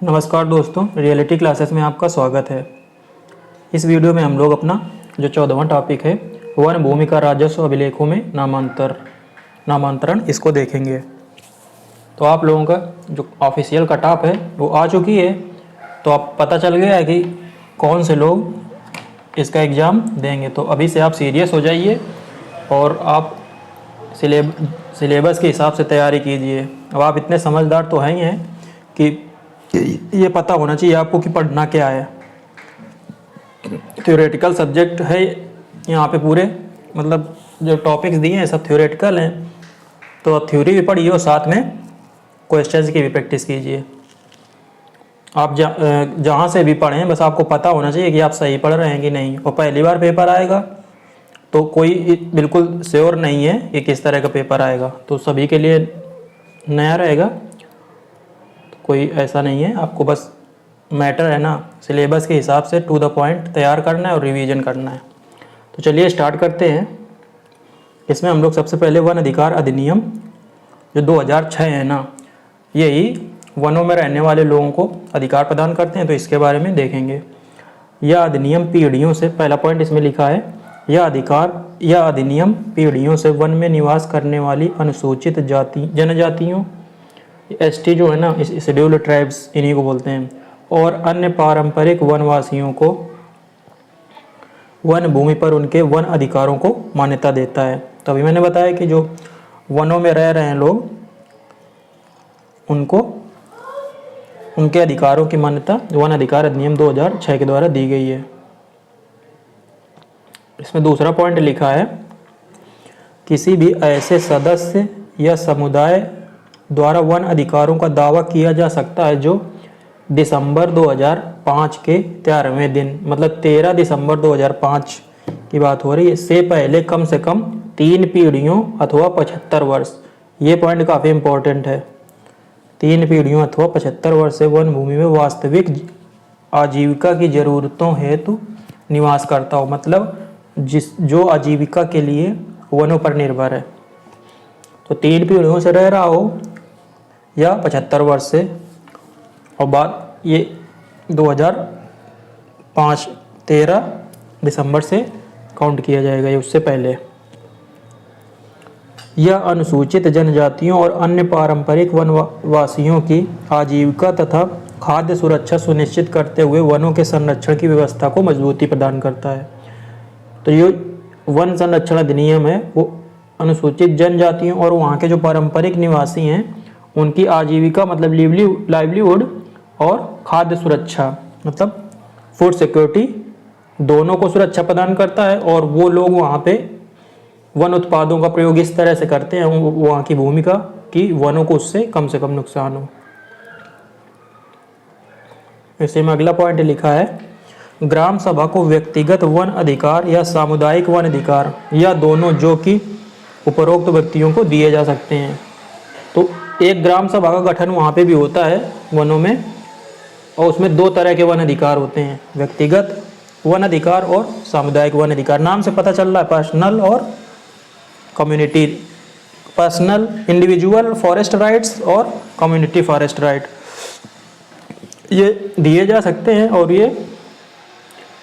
नमस्कार दोस्तों, reality classes में आपका स्वागत है। इस वीडियो में हम लोग अपना जो 14वां टॉपिक है वन भूमि का राजस्व अभिलेखों में नामांतरण इसको देखेंगे। तो आप लोगों का जो ऑफिशियल कट ऑफ है वो आ चुकी है, तो आप पता चल गया है कि कौन से लोग इसका एग्ज़ाम देंगे। तो अभी से आप सीरियस हो जाइए और आप सिलेबस के हिसाब से तैयारी कीजिए। अब आप इतने समझदार तो हैं ही हैं कि ये पता होना चाहिए आपको कि पढ़ना क्या है। थ्योरेटिकल सब्जेक्ट है यहाँ पे पूरे, मतलब जो टॉपिक्स दिए हैं सब थ्योरेटिकल हैं, तो थ्योरी भी पढ़िए और साथ में क्वेश्चंस की भी प्रैक्टिस कीजिए। आप जहाँ से भी पढ़ें बस आपको पता होना चाहिए कि आप सही पढ़ रहे हैं कि नहीं। और पहली बार पेपर आएगा तो कोई बिल्कुल श्योर नहीं है कि किस तरह का पेपर आएगा, तो सभी के लिए नया रहेगा। कोई ऐसा नहीं है, आपको बस मैटर है ना सिलेबस के हिसाब से टू द पॉइंट तैयार करना है और रिवीजन करना है। तो चलिए स्टार्ट करते हैं। इसमें हम लोग सबसे पहले वन अधिकार अधिनियम जो 2006 है ना, यही वनों में रहने वाले लोगों को अधिकार प्रदान करते हैं, तो इसके बारे में देखेंगे। यह अधिनियम पीढ़ियों से, पहला पॉइंट इसमें लिखा है, यह अधिनियम पीढ़ियों से वन में निवास करने वाली अनुसूचित जनजातियों, एसटी जो है ना, इस शेड्यूल्ड ट्राइब्स इन्हीं को बोलते हैं, और अन्य पारंपरिक वनवासियों को वन भूमि पर उनके वन अधिकारों को मान्यता देता है। तो अभी मैंने बताया कि जो वनों में रह रहे हैं लोग, उनको उनके अधिकारों की मान्यता वन अधिकार अधिनियम 2006 के द्वारा दी गई है। इसमें दूसरा पॉइंट लिखा है, किसी भी ऐसे सदस्य या समुदाय द्वारा वन अधिकारों का दावा किया जा सकता है जो दिसंबर 2005 के 13वें दिन, मतलब 13 दिसंबर 2005 की बात हो रही है, से पहले कम से कम 3 पीढ़ियों अथवा 75 वर्ष। ये पॉइंट काफ़ी इम्पोर्टेंट है। 3 पीढ़ियों अथवा 75 वर्ष से वन भूमि में वास्तविक आजीविका की जरूरतों हेतु निवास करता हो, मतलब जो आजीविका के लिए वनों पर निर्भर है। तो 3 पीढ़ियों से रह रहा हो या 75 वर्ष से, और बात ये 2005 13 दिसंबर से काउंट किया जाएगा, ये उससे पहले। यह अनुसूचित जनजातियों और अन्य पारंपरिक वनवासियों की आजीविका तथा खाद्य सुरक्षा सुनिश्चित करते हुए वनों के संरक्षण की व्यवस्था को मजबूती प्रदान करता है। तो ये वन संरक्षण अधिनियम है, वो अनुसूचित जनजातियों और वहाँ के जो पारंपरिक निवासी हैं उनकी आजीविका, मतलब लाइवलीहुड, और खाद्य सुरक्षा, मतलब फूड सिक्योरिटी, दोनों को सुरक्षा प्रदान करता है। और वो लोग वहाँ पे वन उत्पादों का प्रयोग इस तरह से करते हैं वहाँ की भूमिका कि वनों को उससे कम से कम नुकसान हो। इसी में अगला पॉइंट लिखा है, ग्राम सभा को व्यक्तिगत वन अधिकार या सामुदायिक वन अधिकार या दोनों जो कि उपरोक्त व्यक्तियों को दिए जा सकते हैं। तो एक ग्राम सभा का गठन वहाँ पे भी होता है वनों में, और उसमें 2 तरह के वन अधिकार होते हैं, व्यक्तिगत वन अधिकार और सामुदायिक वन अधिकार। नाम से पता चल रहा है, पर्सनल और community, personal individual forest rights और कम्युनिटी फॉरेस्ट राइट, ये दिए जा सकते हैं। और ये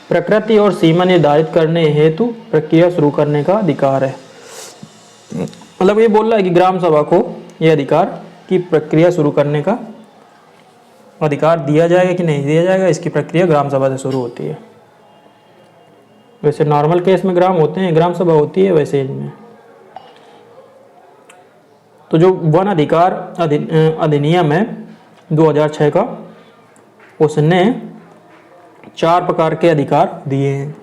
प्रकृति और सीमा निर्धारित करने हेतु प्रक्रिया शुरू करने का अधिकार है। मतलब ये बोल रहा है कि ग्राम सभा को ये अधिकार की प्रक्रिया शुरू करने का अधिकार दिया जाएगा कि नहीं दिया जाएगा, इसकी प्रक्रिया ग्राम सभा से शुरू होती है। वैसे नॉर्मल केस में ग्राम होते हैं, ग्राम सभा होती है वैसे इनमें। तो जो वन अधिकार अधिनियम है 2006 का, उसने 4 प्रकार के अधिकार दिए हैं।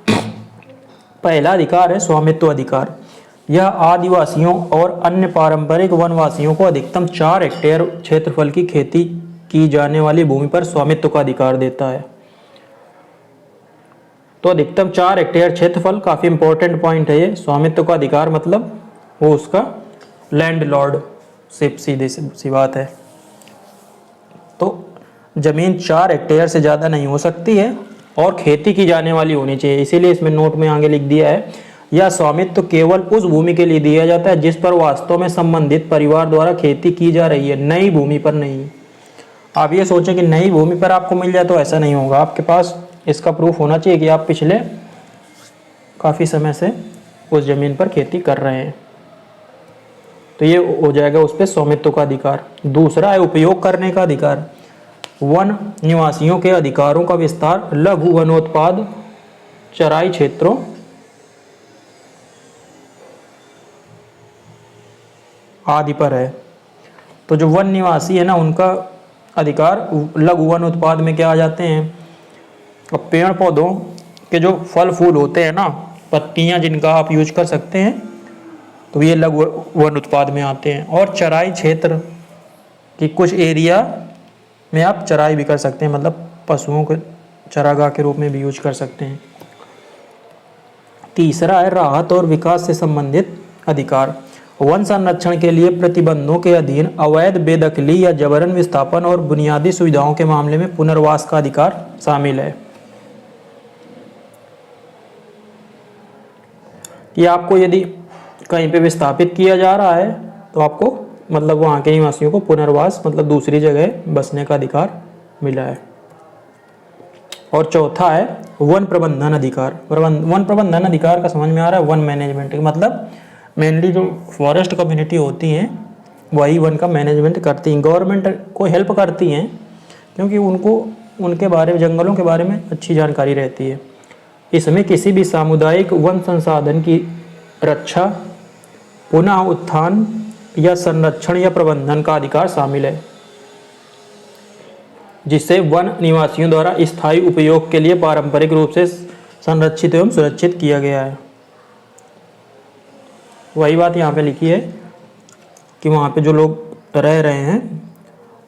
पहला अधिकार है स्वामित्व अधिकार। यह आदिवासियों और अन्य पारंपरिक वनवासियों को अधिकतम 4 हेक्टेयर क्षेत्रफल की खेती की जाने वाली भूमि पर स्वामित्व का अधिकार देता है। तो अधिकतम 4 हेक्टेयर क्षेत्रफल काफ़ी इंपॉर्टेंट पॉइंट है ये। स्वामित्व का अधिकार मतलब वो उसका लैंड लॉर्डशिप, सीधी सी बात है। तो जमीन 4 हेक्टेयर से ज़्यादा नहीं हो सकती है और खेती की जाने वाली होनी चाहिए। इसीलिए इसमें नोट में आगे लिख दिया है, यह स्वामित्व केवल उस भूमि के लिए दिया जाता है जिस पर वास्तव में संबंधित परिवार द्वारा खेती की जा रही है, नई भूमि पर नहीं। आप ये सोचें कि नई भूमि पर आपको मिल जाए तो ऐसा नहीं होगा, आपके पास इसका प्रूफ होना चाहिए कि आप पिछले काफ़ी समय से उस ज़मीन पर खेती कर रहे हैं। तो ये हो जाएगा उस पर स्वामित्व का अधिकार। दूसरा है उपयोग करने का अधिकार। वन निवासियों के अधिकारों का विस्तार लघु वनोत्पाद चराई क्षेत्रों आदि पर है। तो जो वन निवासी है ना, उनका अधिकार लघु वन उत्पाद में क्या आ जाते हैं? अब पेड़ पौधों के जो फल फूल होते हैं ना, पत्तियां जिनका आप यूज कर सकते हैं, तो ये लघु वन उत्पाद में आते हैं। और चराई क्षेत्र कि कुछ एरिया में आप चराई भी कर सकते हैं, मतलब पशुओं को चरागाह के रूप में भी यूज कर सकते हैं। तीसरा है राहत और विकास से संबंधित अधिकार। वन संरक्षण के लिए प्रतिबंधों के अधीन अवैध बेदखली या जबरन विस्थापन और बुनियादी सुविधाओं के मामले में पुनर्वास का अधिकार शामिल है। कि आपको यदि कहीं पे विस्थापित किया जा रहा है तो आपको मतलब वहाँ के निवासियों को पुनर्वास मतलब दूसरी जगह बसने का अधिकार मिला है। और चौथा है वन प्रबंधन अधिकार। वन प्रबंधन अधिकार का समझ में आ रहा है, वन मैनेजमेंट मतलब मेनली जो फॉरेस्ट कम्युनिटी होती हैं वही वन का मैनेजमेंट करती हैं, गवर्नमेंट को हेल्प करती हैं क्योंकि उनको उनके बारे में, जंगलों के बारे में अच्छी जानकारी रहती है। इसमें किसी भी सामुदायिक वन संसाधन की रक्षा, पुनः उत्थान या संरक्षण या प्रबंधन का अधिकार शामिल है, जिसे वन निवासियों द्वारा स्थायी उपयोग के लिए पारंपरिक रूप से संरक्षित एवं सुरक्षित किया गया है। वही बात यहाँ पे लिखी है कि वहाँ पे जो लोग रह रहे हैं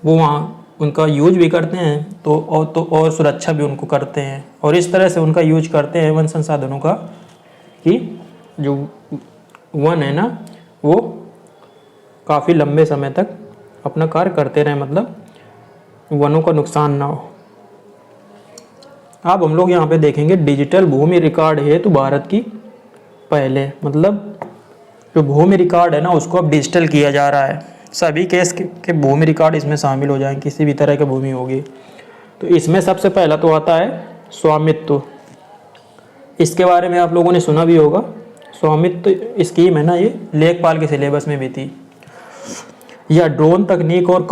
वो वहाँ उनका यूज भी करते हैं और सुरक्षा भी उनको करते हैं, और इस तरह से उनका यूज करते हैं वन संसाधनों का कि जो वन है ना वो काफ़ी लंबे समय तक अपना कार्य करते रहें, मतलब वनों का नुकसान ना हो। अब हम लोग यहाँ पे देखेंगे डिजिटल भूमि रिकॉर्ड हेतु भारत की पहले, मतलब जो भूमि रिकॉर्ड है ना उसको अब डिजिटल किया जा रहा है। सभी केस के भूमि रिकॉर्ड इसमें शामिल हो जाएंगे, किसी भी तरह की भूमि होगी। तो इसमें सबसे पहला तो आता है स्वामित्व। इसके बारे में आप लोगों ने सुना भी होगा। स्वामित्व स्कीम है ना, ये लेखपाल के सिलेबस में भी थी। यह ड्रोन तकनीक और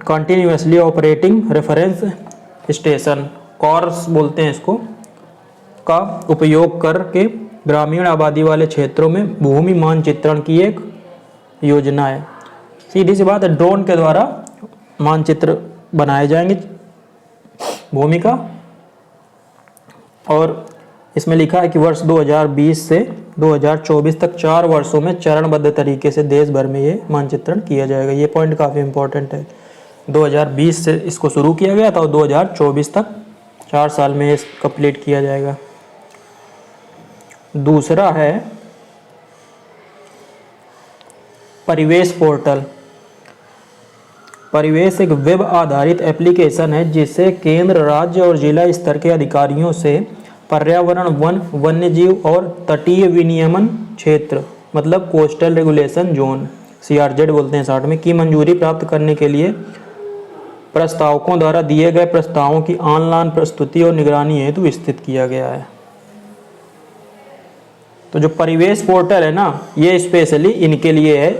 continuously operating reference station, CORS बोलते हैं इसको, का उपयोग करके ग्रामीण आबादी वाले क्षेत्रों में भूमि मानचित्रण की एक योजना है। सीधी सी बात है, ड्रोन के द्वारा मानचित्र बनाए जाएंगे भूमि का। और इसमें लिखा है कि वर्ष 2020 से 2024 तक 4 वर्षों में चरणबद्ध तरीके से देश भर में ये मानचित्रण किया जाएगा। ये पॉइंट काफ़ी इम्पोर्टेंट है। 2020 से इसको शुरू किया गया था और 2024 तक 4 साल में ये कंप्लीट किया जाएगा। दूसरा है परिवेश पोर्टल। परिवेश एक वेब आधारित एप्लीकेशन है जिसे केंद्र, राज्य और जिला स्तर के अधिकारियों से पर्यावरण, वन, वन्यजीव और तटीय विनियमन क्षेत्र मतलब कोस्टल रेगुलेशन जोन, CRZ बोलते हैं शॉर्ट में, की मंजूरी प्राप्त करने के लिए प्रस्तावकों द्वारा दिए गए प्रस्तावों की ऑनलाइन प्रस्तुति और निगरानी हेतु विस्तृत किया गया है। तो जो परिवेश पोर्टल है ना, ये स्पेशली इनके लिए है,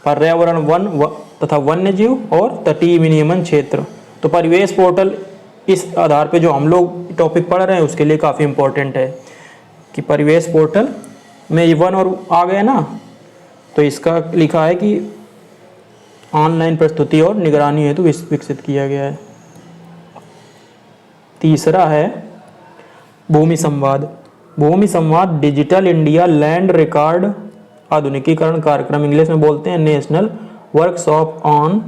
पर्यावरण, वन तथा वन्यजीव और तटीय विनियमन क्षेत्र। तो परिवेश पोर्टल इस आधार पे जो हम लोग टॉपिक पढ़ रहे हैं उसके लिए काफ़ी इम्पोर्टेंट है कि परिवेश पोर्टल में ये वन और आ गए ना, तो इसका लिखा है कि ऑनलाइन प्रस्तुति और निगरानी हेतु विकसित किया गया है। तीसरा है भूमि संवाद। भूमि संवाद डिजिटल इंडिया लैंड रिकॉर्ड आधुनिकीकरण कार्यक्रम, इंग्लिश में बोलते हैं नेशनल वर्कशॉप ऑन,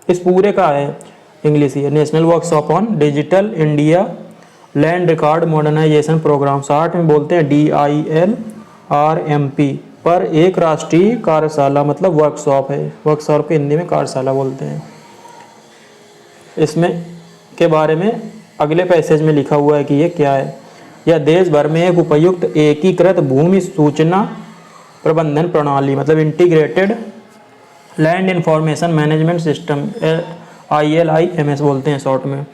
इस पूरे का है इंग्लिश ही है, national workshop on digital India land record modernisation programme, short में बोलते हैं DILRMP, पर एक राष्ट्रीय कार्यशाला मतलब वर्कशॉप है। वर्कशॉप के हिंदी में कार्यशाला बोलते हैं। इसमें के बारे में अगले पैसेज में लिखा हुआ है कि ये क्या है। यह देश भर में एक उपयुक्त एकीकृत भूमि सूचना प्रबंधन प्रणाली मतलब integrated land information management system ILIMS बोलते हैं शॉर्ट में,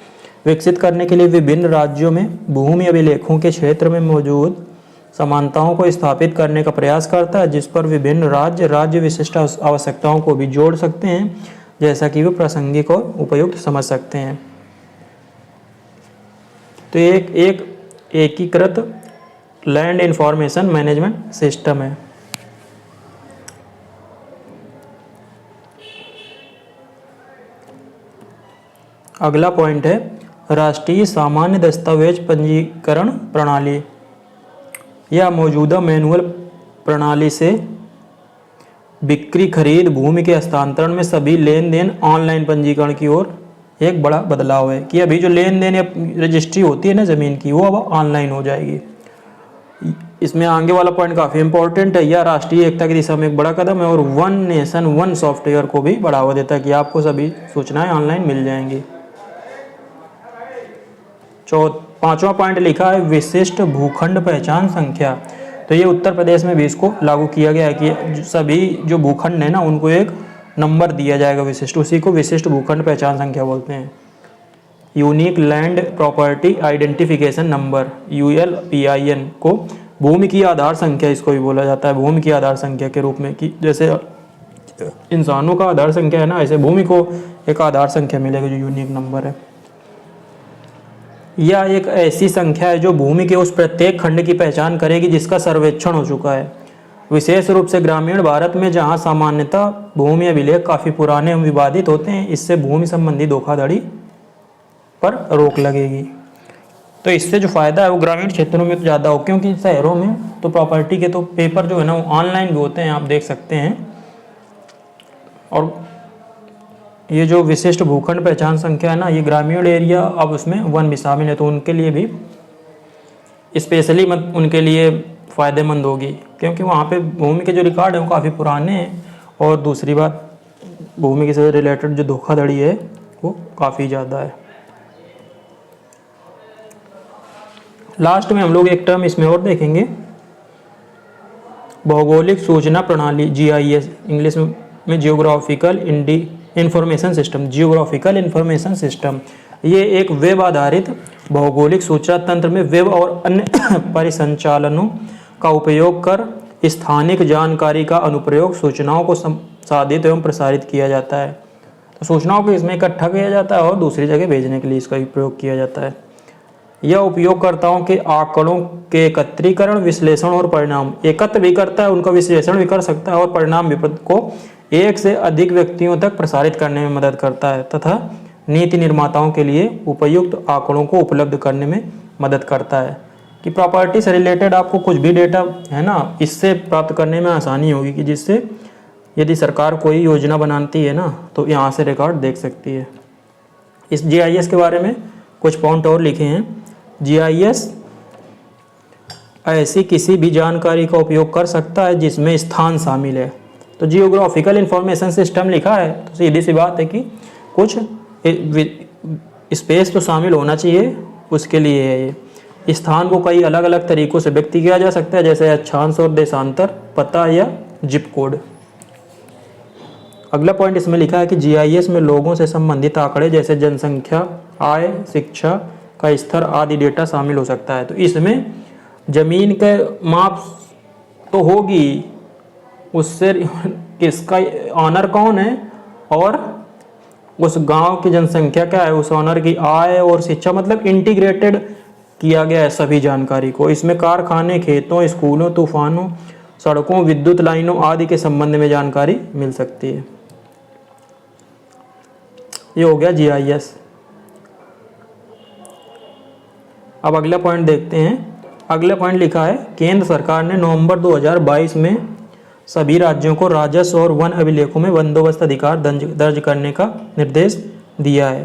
विकसित करने के लिए विभिन्न राज्यों में भूमि अभिलेखों के क्षेत्र में मौजूद समानताओं को स्थापित करने का प्रयास करता है, जिस पर विभिन्न राज्य विशिष्ट आवश्यकताओं को भी जोड़ सकते हैं, जैसा कि वे प्रासंगिक और उपयुक्त समझ सकते हैं। तो एक एकीकृत लैंड इंफॉर्मेशन मैनेजमेंट सिस्टम है। अगला पॉइंट है राष्ट्रीय सामान्य दस्तावेज पंजीकरण प्रणाली। यह मौजूदा मैनुअल प्रणाली से बिक्री, खरीद, भूमि के हस्तांतरण में सभी लेन देन ऑनलाइन पंजीकरण की ओर एक बड़ा बदलाव है कि अभी जो लेन देन या रजिस्ट्री होती है ना ज़मीन की, वो अब ऑनलाइन हो जाएगी। इसमें आगे वाला पॉइंट काफ़ी इंपॉर्टेंट है। यह राष्ट्रीय एकता की दिशा में एक बड़ा कदम है और वन नेशन वन सॉफ्टवेयर को भी बढ़ावा देता है कि आपको सभी सूचनाएं ऑनलाइन मिल जाएंगी। पांचवा पॉइंट लिखा है विशिष्ट भूखंड पहचान संख्या। तो ये उत्तर प्रदेश में भी इसको लागू किया गया है कि सभी जो भूखंड है ना उनको एक नंबर दिया जाएगा विशिष्ट, उसी को विशिष्ट भूखंड पहचान संख्या बोलते हैं। Unique land property identification number ULPIN को भूमि की आधार संख्या इसको भी बोला जाता है, भूमि की आधार संख्या के रूप में, कि जैसे इंसानों का आधार संख्या है ना, ऐसे भूमि को एक आधार संख्या मिलेगी जो यूनिक नंबर है। यह एक ऐसी संख्या है जो भूमि के उस प्रत्येक खंड की पहचान करेगी जिसका सर्वेक्षण हो चुका है, विशेष रूप से ग्रामीण भारत में जहां सामान्यतः भूमि अभिलेख काफ़ी पुराने एवं विवादित होते हैं। इससे भूमि संबंधी धोखाधड़ी पर रोक लगेगी। तो इससे जो फ़ायदा है वो ग्रामीण क्षेत्रों में तो ज़्यादा हो, क्योंकि शहरों में तो प्रॉपर्टी के तो पेपर जो है ना वो ऑनलाइन भी होते हैं, आप देख सकते हैं। और ये जो विशिष्ट भूखंड पहचान संख्या है ना, ये ग्रामीण एरिया अब उसमें वन भी शामिल है, तो उनके लिए भी स्पेशली उनके लिए फ़ायदेमंद होगी, क्योंकि वहाँ पे भूमि के जो रिकॉर्ड हैं वो काफ़ी पुराने हैं। और दूसरी बात, भूमि के से रिलेटेड जो धोखाधड़ी है वो काफ़ी ज़्यादा है। लास्ट में हम लोग एक टर्म इसमें और देखेंगे, भौगोलिक सूचना प्रणाली, GIS, इंग्लिश में geographical information system, geographical information system. ये एक वेब आधारित भौगोलिक सूचना तंत्र में वेब और अन्य परिसंचालनों का उपयोग कर स्थानिक जानकारी का अनुप्रयोग सूचनाओं को संसाधित एवं प्रसारित किया जाता है। तो सूचनाओं को इसमें इकट्ठा किया जाता है और दूसरी जगह भेजने के लिए इसका प्रयोग किया जाता है। यह उपयोगकर्ताओं के आंकड़ों के एकत्रीकरण, विश्लेषण और परिणाम एकत्र भी करता है, उनका विश्लेषण भी कर सकता है और परिणाम को एक से अधिक व्यक्तियों तक प्रसारित करने में मदद करता है तथा नीति निर्माताओं के लिए उपयुक्त आंकड़ों को उपलब्ध करने में मदद करता है। कि प्रॉपर्टी से रिलेटेड आपको कुछ भी डेटा है ना, इससे प्राप्त करने में आसानी होगी, कि जिससे यदि सरकार कोई योजना बनाती है ना तो यहाँ से रिकॉर्ड देख सकती है। इस GIS के बारे में कुछ पॉइंट और लिखे हैं। GIS ऐसी किसी भी जानकारी का उपयोग कर सकता है जिसमें स्थान शामिल है। तो जियोग्राफिकल इंफॉर्मेशन सिस्टम लिखा है तो सीधी सी बात है कि कुछ स्पेस तो शामिल होना चाहिए, उसके लिए है ये। स्थान को कई अलग अलग तरीकों से व्यक्त किया जा सकता है, जैसे अक्षांश और देशांतर, पता या जिप कोड। अगला पॉइंट इसमें लिखा है कि GIS में लोगों से संबंधित आंकड़े जैसे जनसंख्या, आय, शिक्षा का स्तर आदि डेटा शामिल हो सकता है। तो इसमें जमीन के माप तो होगी, उससे किसका ऑनर कौन है और उस गांव की जनसंख्या क्या है, उस ऑनर की आय और शिक्षा, मतलब इंटीग्रेटेड किया गया है सभी जानकारी को। इसमें कारखाने, खेतों, स्कूलों, तूफानों, सड़कों, विद्युत लाइनों आदि के संबंध में जानकारी मिल सकती है। ये हो गया GIS। अब अगला पॉइंट देखते हैं। अगला पॉइंट लिखा है केंद्र सरकार ने नवंबर 2022 में सभी राज्यों को राजस्व और वन अभिलेखों में बंदोबस्त अधिकार दर्ज करने का निर्देश दिया है।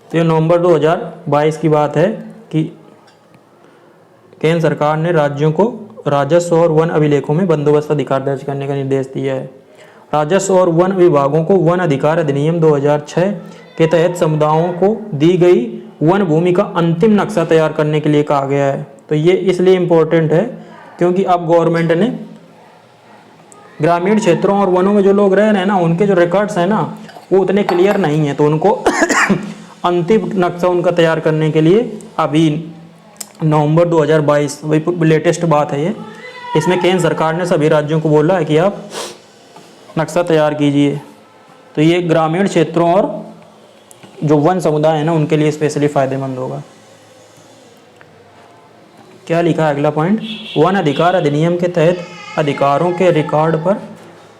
तो ये नवंबर 2022 की बात है कि केंद्र सरकार ने राज्यों को राजस्व और वन अभिलेखों में बंदोबस्त अधिकार दर्ज करने का निर्देश दिया है। राजस्व और वन विभागों को वन अधिकार अधिनियम 2006 के तहत समुदायों को दी गई वन भूमि का अंतिम नक्शा तैयार करने के लिए कहा गया है। तो ये इसलिए इम्पोर्टेंट है क्योंकि अब गवर्नमेंट ने ग्रामीण क्षेत्रों और वनों में जो लोग रह रहे हैं ना, उनके जो रिकॉर्ड्स हैं ना वो उतने क्लियर नहीं है, तो उनको अंतिम नक्शा उनका तैयार करने के लिए अभी नवंबर 2022 वही लेटेस्ट बात है ये, इसमें केंद्र सरकार ने सभी राज्यों को बोला है कि आप नक्शा तैयार कीजिए। तो ये ग्रामीण क्षेत्रों और जो वन समुदाय है ना उनके लिए स्पेशली फ़ायदेमंद होगा। क्या लिखा है अगला पॉइंट, वन अधिकार अधिनियम के तहत अधिकारों के रिकॉर्ड पर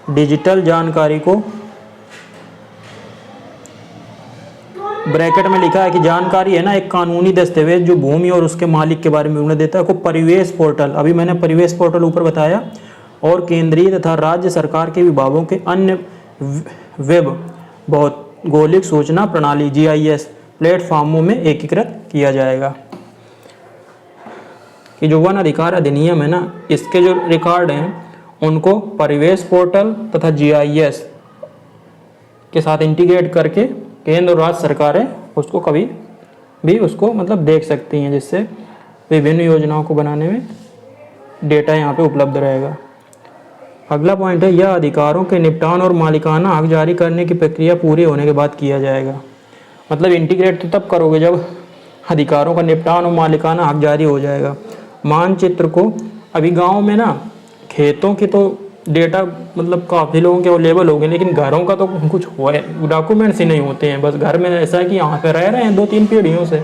डिजिटल जानकारी को, ब्रैकेट में लिखा है कि जानकारी है ना एक कानूनी दस्तावेज जो भूमि और उसके मालिक के बारे में उन्हें देता है को परिवेश पोर्टल, अभी मैंने परिवेश पोर्टल ऊपर बताया, और केंद्रीय तथा राज्य सरकार के विभागों के अन्य वेब भौगोलिक सूचना प्रणाली GIS प्लेटफॉर्मों में एकीकृत किया जाएगा। कि जो वन अधिकार अधिनियम है ना इसके जो रिकॉर्ड हैं उनको परिवेश पोर्टल तथा GIS के साथ इंटीग्रेट करके केंद्र और राज्य सरकारें उसको कभी भी उसको मतलब देख सकती हैं, जिससे विभिन्न योजनाओं को बनाने में डेटा यहाँ पे उपलब्ध रहेगा। अगला पॉइंट है, यह अधिकारों के निपटान और मालिकाना हक जारी करने की प्रक्रिया पूरी होने के बाद किया जाएगा। मतलब इंटीग्रेट तो तब करोगे जब अधिकारों का निपटान और मालिकाना हक जारी हो जाएगा। मानचित्र को अभी गांव में ना खेतों की तो डेटा मतलब काफ़ी लोगों के अवेलेबल हो गए, लेकिन घरों का तो कुछ हुआ है, डॉक्यूमेंट्स ही नहीं होते हैं। बस घर में ऐसा है कि यहाँ पे रह रहे हैं 2-3 पीढ़ियों से,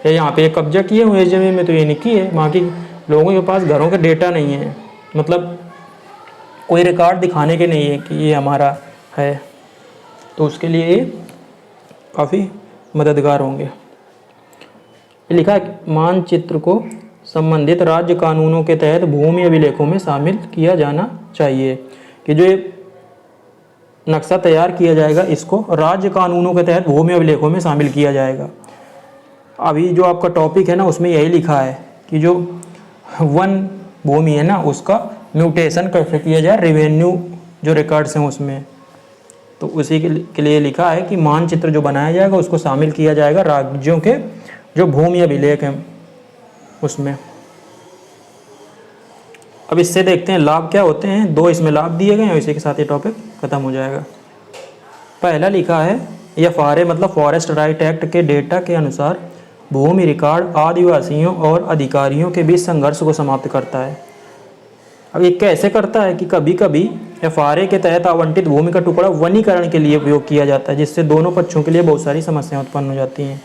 या यहाँ पे कब्जा किए हुए ज़मीन में तो ये निकी है, बाकी लोगों के पास घरों का डेटा नहीं है, मतलब कोई रिकॉर्ड दिखाने के नहीं है कि ये हमारा है। तो उसके लिए ये काफ़ी मददगार होंगे। लिखा है मानचित्र को संबंधित राज्य कानूनों के तहत भूमि अभिलेखों में शामिल किया जाना चाहिए। कि जो ये नक्शा तैयार किया जाएगा इसको राज्य कानूनों के तहत भूमि अभिलेखों में शामिल किया जाएगा। अभी जो आपका टॉपिक है ना उसमें यही लिखा है कि जो वन भूमि है ना उसका म्यूटेशन कैसे किया जाए रेवेन्यू जो रिकॉर्ड्स हैं उसमें। तो उसी के लिए लिखा है कि मानचित्र जो बनाया जाएगा उसको शामिल किया जाएगा राज्यों के जो भूमि अभिलेख हैं उसमें। अब इससे देखते हैं लाभ क्या होते हैं। 2 इसमें लाभ दिए गए हैं, इसी के साथ ये टॉपिक खत्म हो जाएगा। पहला लिखा है FRA मतलब फॉरेस्ट राइट एक्ट के डेटा के अनुसार भूमि रिकॉर्ड आदिवासियों और अधिकारियों के बीच संघर्ष को समाप्त करता है। अब ये कैसे करता है कि कभी कभी FRA के तहत आवंटित भूमि का टुकड़ा वनीकरण के लिए उपयोग किया जाता है, जिससे दोनों पक्षों के लिए बहुत सारी समस्याएं उत्पन्न हो जाती हैं।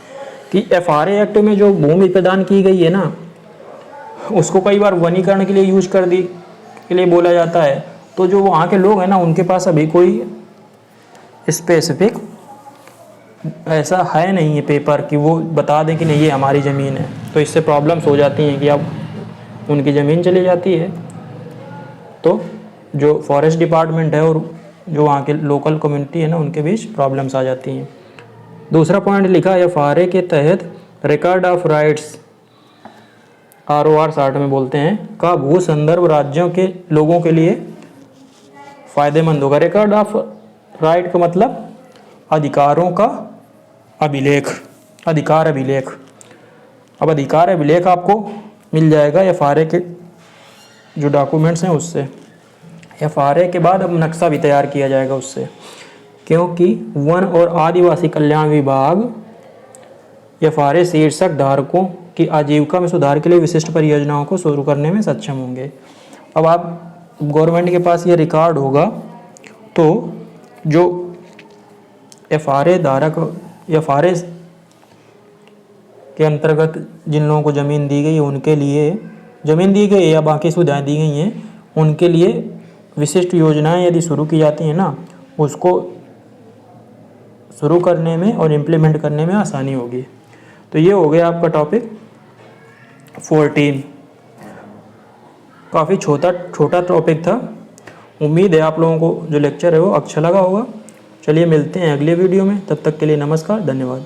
कि FRA एक्ट में जो भूमि प्रदान की गई है ना उसको कई बार वनीकरण के लिए यूज कर दी के लिए बोला जाता है, तो जो वहाँ के लोग हैं ना उनके पास अभी कोई स्पेसिफिक ऐसा है नहीं है पेपर कि वो बता दें कि नहीं ये हमारी ज़मीन है। तो इससे प्रॉब्लम्स हो जाती हैं कि अब उनकी ज़मीन चली जाती है, तो जो फॉरेस्ट डिपार्टमेंट है और जो वहाँ के लोकल कम्युनिटी है ना उनके बीच प्रॉब्लम्स आ जाती हैं। दूसरा पॉइंट लिखा है FRA के तहत record of rights ROR short में बोलते हैं का भू संदर्भ राज्यों के लोगों के लिए फ़ायदेमंद होगा। रिकॉर्ड ऑफ राइट का मतलब अधिकारों का अभिलेख, अधिकार अभिलेख। अब अधिकार अभिलेख आपको मिल जाएगा FRA के जो डॉक्यूमेंट्स हैं उससे। FRA के बाद अब नक्शा भी तैयार किया जाएगा उससे, क्योंकि वन और आदिवासी कल्याण विभाग FRA शीर्षक धारकों की आजीविका में सुधार के लिए विशिष्ट परियोजनाओं को शुरू करने में सक्षम होंगे। अब आप गवर्नमेंट के पास ये रिकॉर्ड होगा तो जो FRA धारक FRA के अंतर्गत जिन लोगों को ज़मीन दी गई है उनके लिए ज़मीन दी गई या बाकी सुविधाएं दी गई हैं उनके लिए विशिष्ट योजनाएं यदि शुरू की जाती हैं ना उसको शुरू करने में और इम्प्लीमेंट करने में आसानी होगी। तो ये हो गया आपका टॉपिक 14। काफ़ी छोटा टॉपिक था। उम्मीद है आप लोगों को जो लेक्चर है वो अच्छा लगा होगा। चलिए मिलते हैं अगले वीडियो में, तब तक के लिए नमस्कार, धन्यवाद।